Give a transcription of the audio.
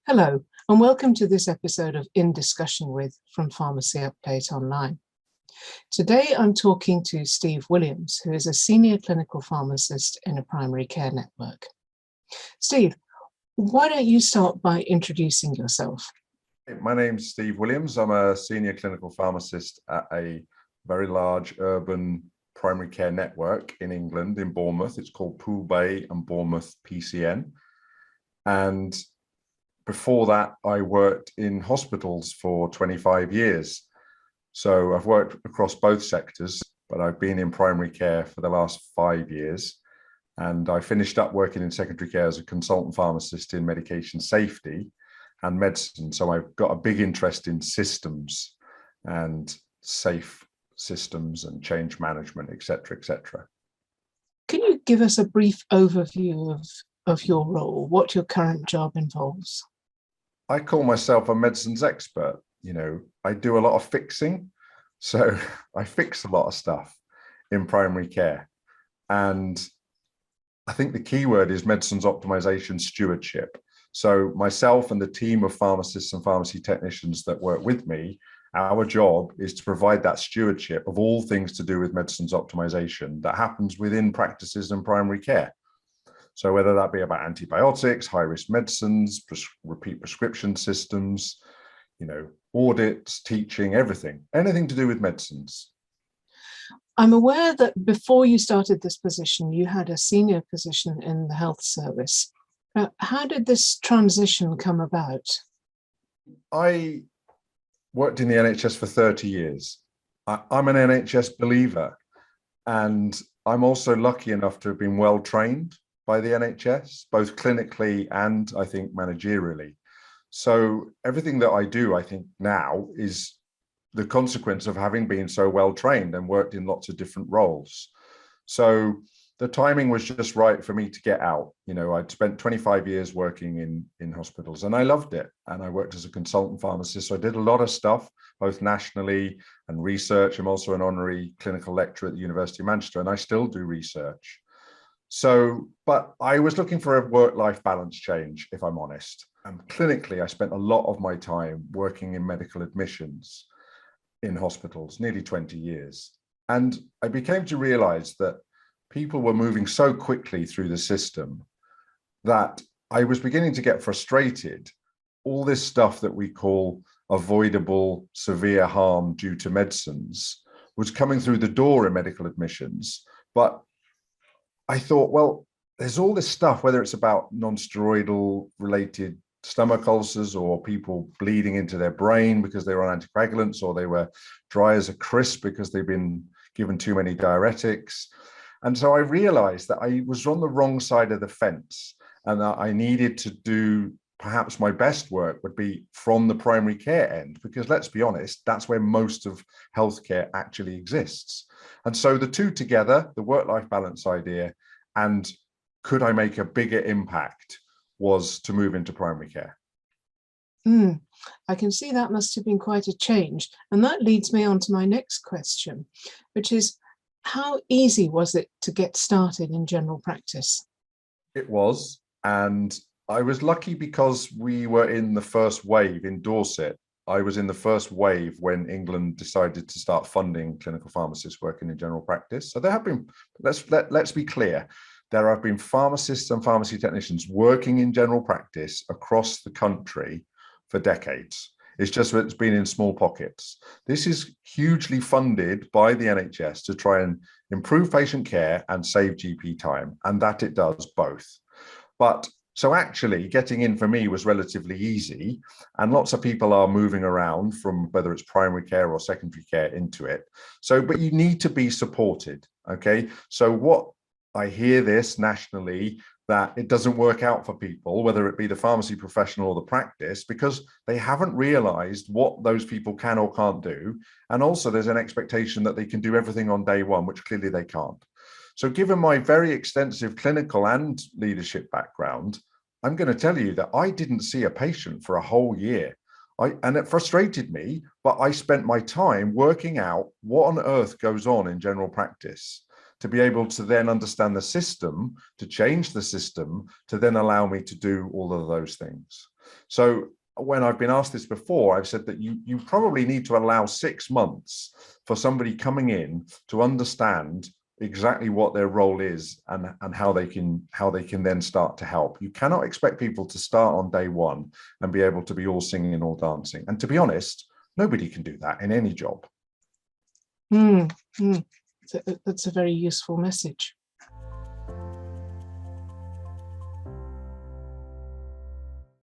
Hello, and welcome to this episode of In Discussion With from Pharmacy Update Online. Today I'm talking to Steve Williams, who is a senior clinical pharmacist in a primary care network. Steve, why don't you start by introducing yourself? My name's Steve Williams. I'm a senior clinical pharmacist at a very large urban primary care network in England, in Bournemouth. It's called Poole Bay and Bournemouth PCN. And before that, I worked in hospitals for 25 years. So I've worked across both sectors, but I've been in primary care for the last 5 years. And I finished up working in secondary care as a consultant pharmacist in medication safety and medicine. So I've got a big interest in systems and safe systems and change management, et cetera, et cetera. Can you give us a brief overview of your role, what your current job involves? I call myself a medicines expert. You know, I do a lot of fixing. So I fix a lot of stuff in primary care. And I think the key word is medicines optimization stewardship. So myself and the team of pharmacists and pharmacy technicians that work with me, our job is to provide that stewardship of all things to do with medicines optimization that happens within practices and primary care. So whether that be about antibiotics, high-risk medicines, repeat prescription systems, audits, teaching, everything, anything to do with medicines. I'm aware that before you started this position, you had a senior position in the health service. How did this transition come about? I worked in the NHS for 30 years. I'm an NHS believer, and I'm also lucky enough to have been well trained by the NHS, both clinically and I think managerially. So everything that I do, I think now, is the consequence of having been so well trained and worked in lots of different roles. So the timing was just right for me to get out. I'd spent 25 years working in hospitals and I loved it. And I worked as a consultant pharmacist. So I did a lot of stuff, both nationally and research. I'm also an honorary clinical lecturer at the University of Manchester, and I still do research. So, but I was looking for a work-life balance change, if I'm honest. Clinically, I spent a lot of my time working in medical admissions in hospitals, nearly 20 years. And I became to realize that people were moving so quickly through the system that I was beginning to get frustrated. All this stuff that we call avoidable severe harm due to medicines was coming through the door in medical admissions. But I thought, well, there's all this stuff, whether it's about non-steroidal related stomach ulcers or people bleeding into their brain because they were on anticoagulants, or they were dry as a crisp because they've been given too many diuretics. And so I realized that I was on the wrong side of the fence, and that I needed to do perhaps my best work would be from the primary care end, because let's be honest, that's where most of healthcare actually exists. And so the two together, the work-life balance idea and could I make a bigger impact, was to move into primary care. I can see that must have been quite a change. And that leads me on to my next question, which is, how easy was it to get started in general practice? It was, and I was lucky because we were in the first wave in Dorset. I was in the first wave when England decided to start funding clinical pharmacists working in general practice. So there have been, let's be clear, there have been pharmacists and pharmacy technicians working in general practice across the country for decades. It's just that it's been in small pockets. This is hugely funded by the NHS to try and improve patient care and save GP time, and that it does both. But so actually getting in for me was relatively easy, and lots of people are moving around from whether it's primary care or secondary care into it. So, but you need to be supported, okay? So what I hear this nationally, that it doesn't work out for people, whether it be the pharmacy professional or the practice, because they haven't realized what those people can or can't do. And also there's an expectation that they can do everything on day one, which clearly they can't. So given my very extensive clinical and leadership background, I'm going to tell you that I didn't see a patient for a whole year. And it frustrated me, but I spent my time working out what on earth goes on in general practice, to be able to then understand the system, to change the system, to then allow me to do all of those things. So when I've been asked this before, I've said that you probably need to allow 6 months for somebody coming in to understand exactly what their role is and how they can then start to help. You cannot expect people to start on day one and be able to be all singing and all dancing. And to be honest, nobody can do that in any job. So that's a very useful message.